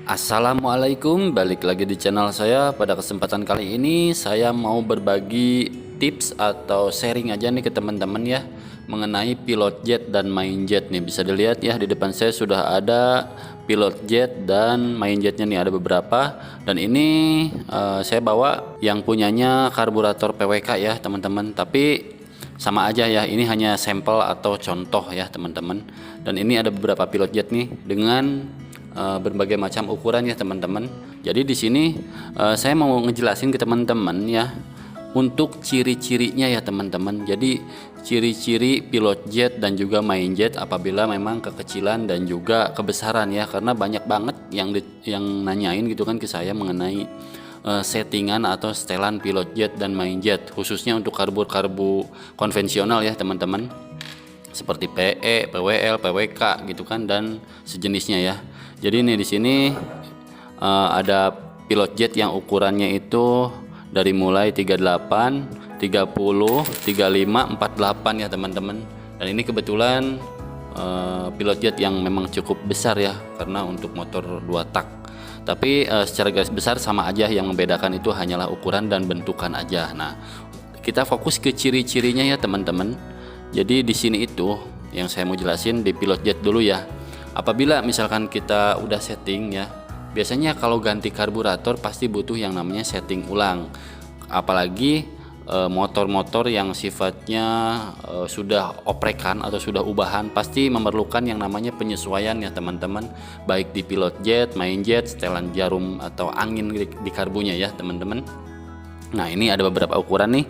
Assalamualaikum, balik lagi di channel saya. Pada kesempatan kali ini saya mau berbagi tips atau sharing aja nih ke teman-teman ya, mengenai pilot jet dan main jet nih. Bisa dilihat ya, di depan saya sudah ada pilot jet dan main jetnya nih, ada beberapa. Dan ini saya bawa yang punyanya karburator PWK ya teman-teman, tapi sama aja ya, ini hanya sampel atau contoh ya teman-teman. Dan ini ada beberapa pilot jet nih dengan berbagai macam ukuran ya teman-teman. Jadi di sini saya mau ngejelasin ke teman-teman ya untuk ciri-cirinya ya teman-teman. Jadi ciri-ciri pilot jet dan juga main jet apabila memang kekecilan dan juga kebesaran ya, karena banyak banget yang nanyain gitu kan ke saya mengenai settingan atau setelan pilot jet dan main jet, khususnya untuk karbu konvensional ya teman-teman, seperti PE, PWL, PWK gitu kan dan sejenisnya ya. Jadi nih di sini ada pilot jet yang ukurannya itu dari mulai 38, 30, 35, 48 ya teman-teman. Dan ini kebetulan pilot jet yang memang cukup besar ya, karena untuk motor 2 tak. Tapi secara garis besar sama aja, yang membedakan itu hanyalah ukuran dan bentukan aja. Nah, kita fokus ke ciri-cirinya ya teman-teman. Jadi di sini itu yang saya mau jelasin di pilot jet dulu ya. Apabila misalkan kita udah setting ya, biasanya kalau ganti karburator pasti butuh yang namanya setting ulang. Apalagi motor-motor yang sifatnya sudah oprekan atau sudah ubahan, pasti memerlukan yang namanya penyesuaian ya teman-teman, baik di pilot jet, main jet, setelan jarum atau angin di karbunya ya teman-teman. Nah, ini ada beberapa ukuran nih.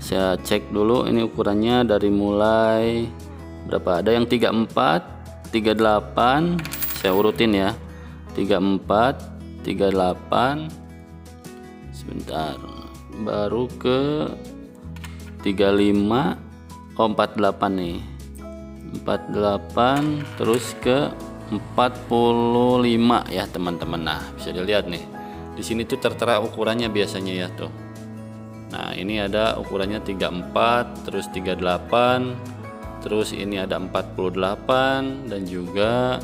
Saya cek dulu, ini ukurannya dari mulai berapa, ada yang 34, 38, saya urutin ya, 34, 38, sebentar, baru ke 35, 48 nih, 48, terus ke 45 ya teman-teman. Nah, bisa dilihat nih, di sini tuh tertera ukurannya biasanya ya tuh. Nah, ini ada ukurannya 34, terus 38, terus ini ada 48 dan juga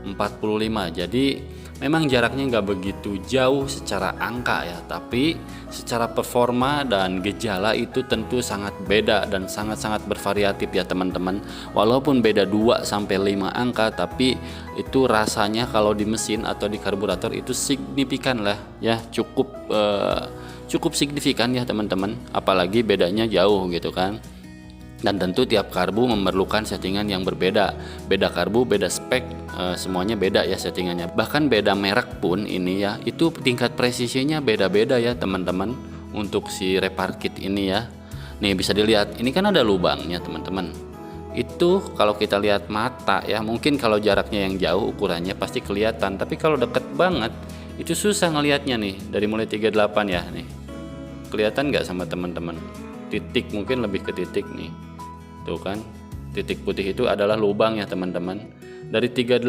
45. Jadi memang jaraknya nggak begitu jauh secara angka ya, tapi secara performa dan gejala itu tentu sangat beda dan sangat-sangat bervariatif ya teman-teman. Walaupun beda 2 sampai 5 angka, tapi itu rasanya kalau di mesin atau di karburator itu signifikan lah ya, cukup signifikan ya teman-teman, apalagi bedanya jauh gitu kan. Dan tentu tiap karbu memerlukan settingan yang berbeda, beda karbu, beda spek, semuanya beda ya settingannya. Bahkan beda merek pun ini ya, itu tingkat presisinya beda-beda ya teman-teman untuk si repar kit ini ya. Nih bisa dilihat, ini kan ada lubangnya teman-teman. Itu kalau kita lihat mata ya, mungkin kalau jaraknya yang jauh ukurannya pasti kelihatan, tapi kalau deket banget itu susah ngelihatnya nih. Dari mulai 38 ya nih, kelihatan nggak sama teman-teman? Titik, mungkin lebih ke titik nih, tuh kan, titik putih itu adalah lubang ya teman-teman. Dari 38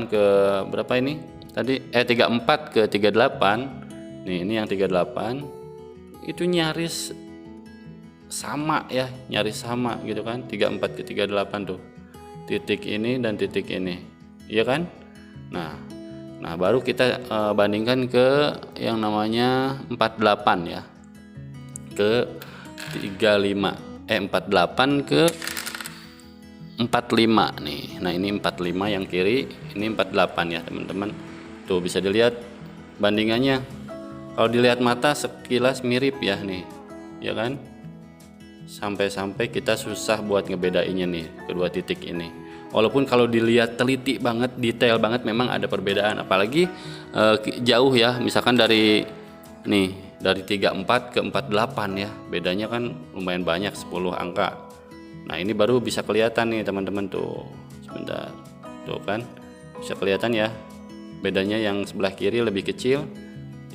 ke berapa ini tadi, 34 ke 38 nih, ini yang 38 itu nyaris sama ya, nyaris sama gitu kan, 34 ke 38 tuh, titik ini dan titik ini, iya kan. Nah baru kita bandingkan ke yang namanya 48 ya, ke 48 ke 45 nih. Nah, ini 45 yang kiri, ini 48 ya teman-teman. Tuh bisa dilihat bandingannya. Kalau dilihat mata sekilas mirip ya nih, ya kan? Sampai-sampai kita susah buat ngebedainnya nih, kedua titik ini. Walaupun kalau dilihat teliti banget, detail banget, memang ada perbedaan. Apalagi jauh ya, misalkan dari nih, dari 34 ke 48 ya, bedanya kan lumayan banyak, 10 angka. Nah, ini baru bisa kelihatan nih teman-teman tuh, sebentar, tuh kan bisa kelihatan ya, bedanya yang sebelah kiri lebih kecil,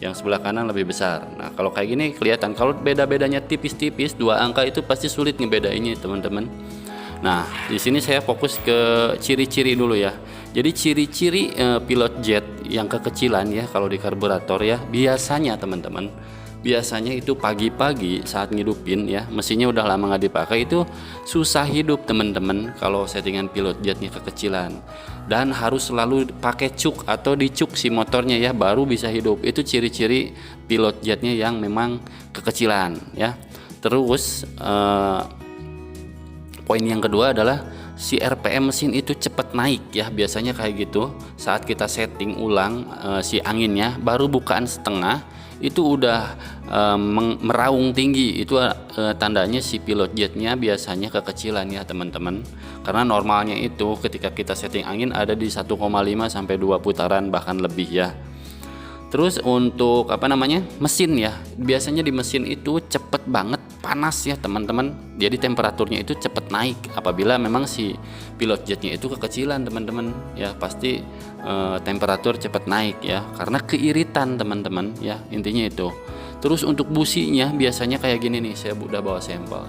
yang sebelah kanan lebih besar. Nah, kalau kayak gini kelihatan. Kalau beda-bedanya tipis-tipis 2 angka itu pasti sulit ngebedainnya teman-teman. Nah, di sini saya fokus ke ciri-ciri dulu ya. Jadi ciri-ciri pilot jet yang kekecilan ya, kalau di karburator ya, biasanya teman-teman, biasanya itu pagi-pagi saat ngidupin ya, mesinnya udah lama nggak dipakai, itu susah hidup teman-teman kalau settingan pilot jetnya kekecilan. dan harus selalu pakai cuk atau dicuk si motornya ya, baru bisa hidup. Itu ciri-ciri pilot jetnya yang memang kekecilan ya. Terus poin yang kedua adalah si RPM mesin itu cepat naik ya, biasanya kayak gitu. Saat kita setting ulang si anginnya, baru bukaan setengah itu udah meraung tinggi. Itu tandanya si pilot jetnya biasanya kekecilan ya teman-teman. Karena normalnya itu ketika kita setting angin ada di 1,5 sampai 2 putaran bahkan lebih ya. Terus untuk mesin ya, biasanya di mesin itu cepet banget panas ya teman-teman. Jadi temperaturnya itu cepet naik apabila memang si pilot jetnya itu kekecilan teman-teman ya, pasti temperatur cepet naik ya, karena keiritan teman-teman ya, intinya itu. Terus untuk businya biasanya kayak gini nih, saya udah bawa sampel.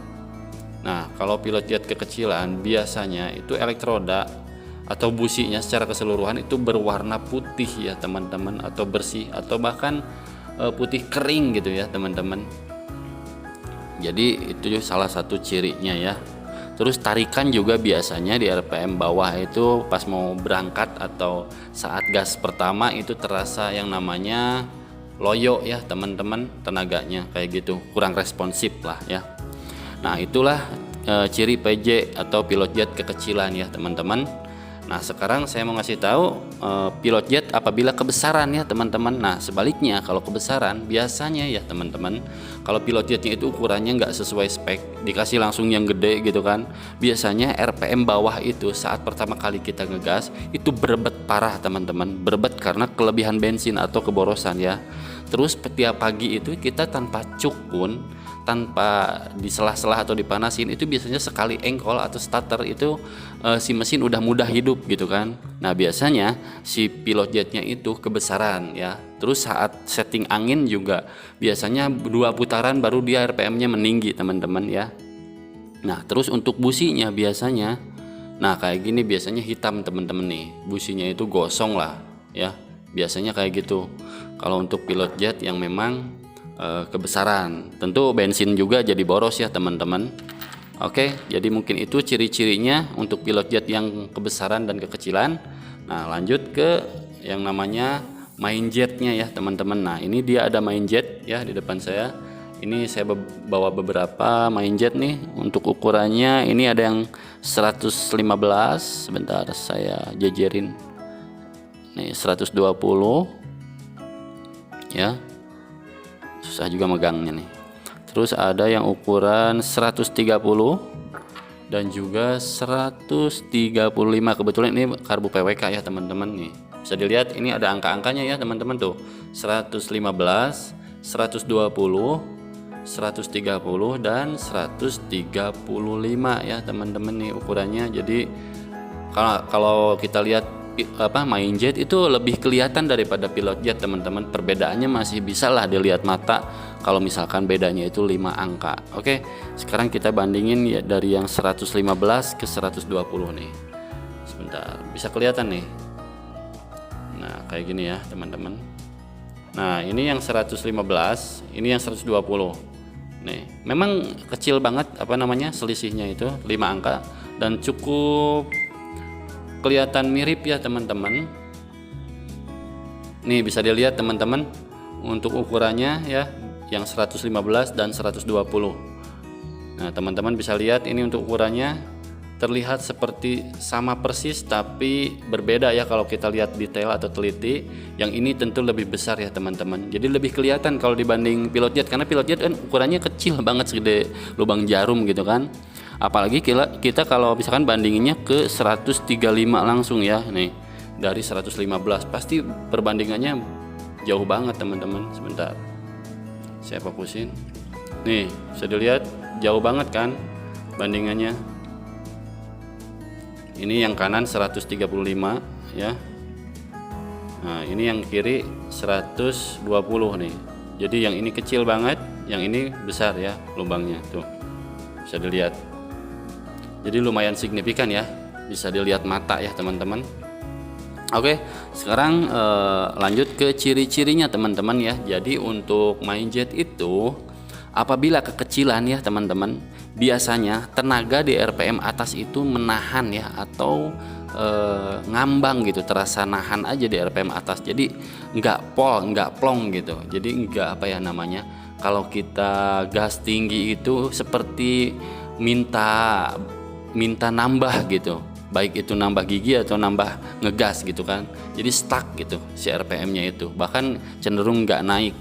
Nah kalau pilot jet kekecilan biasanya itu elektroda atau businya secara keseluruhan itu berwarna putih ya teman-teman, atau bersih, atau bahkan putih kering gitu ya teman-teman. Jadi itu salah satu cirinya ya. Terus tarikan juga biasanya di RPM bawah itu pas mau berangkat atau saat gas pertama itu terasa yang namanya loyo ya teman-teman, tenaganya kayak gitu, kurang responsif lah ya. Nah itulah ciri PJ atau pilot jet kekecilan ya teman-teman. Nah sekarang saya mau ngasih tahu pilot jet apabila kebesaran ya teman-teman. Nah sebaliknya kalau kebesaran biasanya ya teman-teman, kalau pilot jetnya itu ukurannya nggak sesuai spek, dikasih langsung yang gede gitu kan, biasanya RPM bawah itu saat pertama kali kita ngegas itu berebet parah teman-teman, berebet karena kelebihan bensin atau keborosan ya. Terus setiap pagi itu kita tanpa cuk pun, tanpa diselah-selah atau dipanasin, itu biasanya sekali engkol atau starter itu si mesin udah mudah hidup gitu kan. Nah biasanya si pilot jetnya itu kebesaran ya. Terus saat setting angin juga biasanya 2 putaran baru dia RPM-nya meninggi teman-teman ya. Nah terus untuk businya biasanya, nah kayak gini biasanya hitam teman-teman nih, businya itu gosong lah ya, biasanya kayak gitu kalau untuk pilot jet yang memang kebesaran. Tentu bensin juga jadi boros ya teman-teman. Oke, jadi mungkin itu ciri-cirinya untuk pilot jet yang kebesaran dan kekecilan. Nah lanjut ke yang namanya main jetnya ya teman-teman. Nah ini dia ada main jet ya di depan saya. Ini saya bawa beberapa main jet nih. Untuk ukurannya ini ada yang 115, sebentar saya jejerin nih, 120 ya, susah juga megangnya nih. Terus ada yang ukuran 130 dan juga 135. Kebetulan ini karbu PWK ya teman-teman nih. Bisa dilihat ini ada angka-angkanya ya teman-teman tuh. 115, 120, 130 dan 135 ya teman-teman nih ukurannya. Jadi kalau kita lihat main jet itu lebih kelihatan daripada pilot jet teman-teman. Perbedaannya masih bisa lah dilihat mata kalau misalkan bedanya itu 5 angka. Oke, sekarang kita bandingin ya dari yang 115 ke 120 nih. Sebentar, bisa kelihatan nih. Nah kayak gini ya teman-teman. Nah ini yang 115, ini yang 120 nih. Memang kecil banget selisihnya itu 5 angka, dan cukup kelihatan mirip ya teman-teman. Nih bisa dilihat teman-teman untuk ukurannya ya, yang 115 dan 120. Nah teman-teman bisa lihat ini untuk ukurannya terlihat seperti sama persis tapi berbeda ya kalau kita lihat detail atau teliti. Yang ini tentu lebih besar ya teman-teman, jadi lebih kelihatan kalau dibanding pilot jet, karena pilot jet kan ukurannya kecil banget, segede lubang jarum gitu kan. Apalagi kita kalau misalkan bandinginnya ke 135 langsung ya nih, dari 115 pasti perbandingannya jauh banget teman-teman. Sebentar saya fokusin nih, bisa dilihat jauh banget kan bandingannya. Ini yang kanan 135 ya. Nah ini yang kiri 120 nih. Jadi yang ini kecil banget, yang ini besar ya lubangnya tuh, bisa dilihat. Jadi lumayan signifikan ya, bisa dilihat mata ya teman-teman. Oke, sekarang lanjut ke ciri-cirinya teman-teman ya. Jadi untuk main jet itu apabila kekecilan ya teman-teman, biasanya tenaga di RPM atas itu menahan ya, atau ngambang gitu, terasa nahan aja di RPM atas. Jadi nggak plong gitu. Jadi nggak apa ya namanya, kalau kita gas tinggi itu seperti minta nambah gitu, baik itu nambah gigi atau nambah ngegas gitu kan. Jadi stuck gitu si RPM-nya itu, bahkan cenderung nggak naik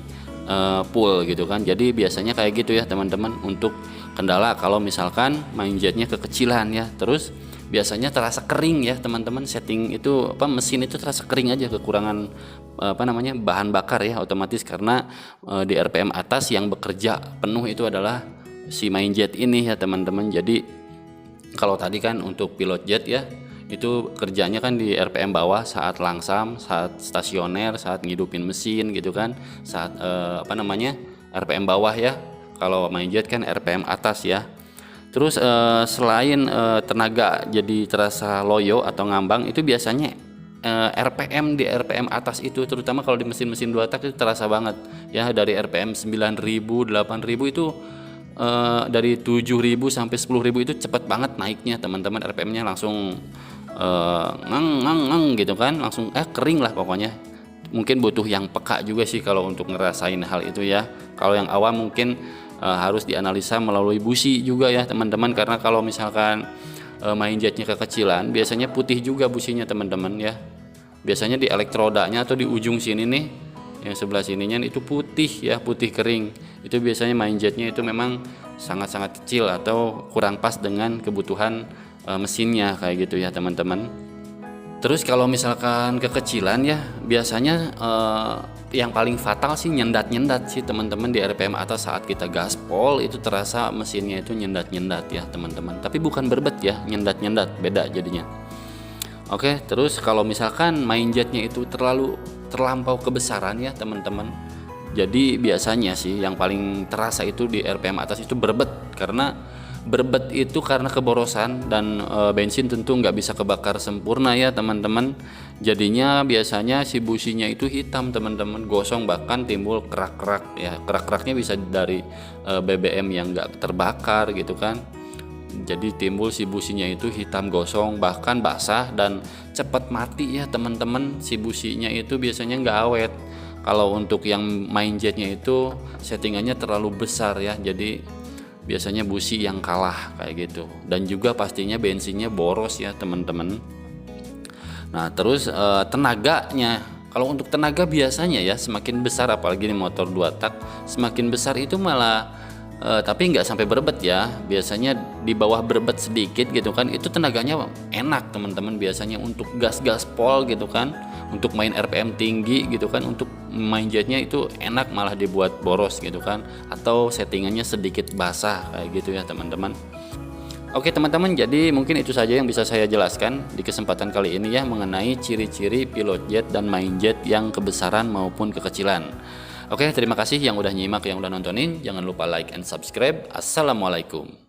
full gitu kan. Jadi biasanya kayak gitu ya teman-teman untuk kendala kalau misalkan main jetnya kekecilan ya. Terus biasanya terasa kering ya teman-teman, setting itu mesin itu terasa kering aja, kekurangan bahan bakar ya otomatis, karena di RPM atas yang bekerja penuh itu adalah si main jet ini ya teman-teman. Jadi kalau tadi kan untuk pilot jet ya, itu kerjanya kan di RPM bawah saat langsam, saat stasioner, saat ngidupin mesin gitu kan, saat RPM bawah ya. Kalau main jet kan RPM atas ya. Terus selain tenaga jadi terasa loyo atau ngambang, itu biasanya RPM di RPM atas itu, terutama kalau di mesin-mesin 2 tak itu terasa banget ya. Dari RPM 9.000, 8.000 itu dari 7.000 sampai 10.000 itu cepat banget naiknya teman-teman. RPM-nya langsung ngang gitu kan, langsung kering lah pokoknya. Mungkin butuh yang peka juga sih kalau untuk ngerasain hal itu ya. Kalau yang awam mungkin harus dianalisa melalui busi juga ya teman-teman, karena kalau misalkan main jetnya kekecilan biasanya putih juga businya teman-teman ya. Biasanya di elektrodanya atau di ujung sini nih, yang sebelah sininya itu putih ya, putih kering. Itu biasanya main jetnya itu memang sangat-sangat kecil atau kurang pas dengan kebutuhan mesinnya kayak gitu ya teman-teman. Terus kalau misalkan kekecilan ya, biasanya yang paling fatal sih nyendat sih teman-teman di RPM atas. Saat kita gaspol itu terasa mesinnya itu nyendat ya teman-teman. Tapi bukan berbet ya, nyendat, beda jadinya. Oke, terus kalau misalkan main jetnya itu terlampau kebesaran ya teman-teman. Jadi biasanya sih yang paling terasa itu di RPM atas itu berbet, karena berbet itu karena keborosan dan bensin tentu nggak bisa kebakar sempurna ya teman-teman. Jadinya biasanya si businya itu hitam teman-teman, gosong, bahkan timbul kerak-kerak ya. Kerak-keraknya bisa dari BBM yang nggak terbakar gitu kan. Jadi timbul si businya itu hitam, gosong, bahkan basah dan cepat mati ya teman-teman. Si businya itu biasanya nggak awet. Kalau untuk yang main jetnya itu settingannya terlalu besar ya, jadi biasanya busi yang kalah kayak gitu. Dan juga pastinya bensinnya boros ya teman-teman. Nah terus tenaganya, kalau untuk tenaga biasanya ya semakin besar, apalagi di motor 2 tak semakin besar itu malah tapi nggak sampai berbet ya, biasanya di bawah berbet sedikit gitu kan. Itu tenaganya enak teman-teman, biasanya untuk gas pol gitu kan, untuk main RPM tinggi gitu kan. Untuk main jetnya itu enak, malah dibuat boros gitu kan, atau settingannya sedikit basah kayak gitu ya teman-teman. Oke teman-teman, jadi mungkin itu saja yang bisa saya jelaskan di kesempatan kali ini ya, mengenai ciri-ciri pilot jet dan main jet yang kebesaran maupun kekecilan. Oke, terima kasih yang udah nyimak, yang udah nontonin. Jangan lupa like and subscribe. Assalamualaikum.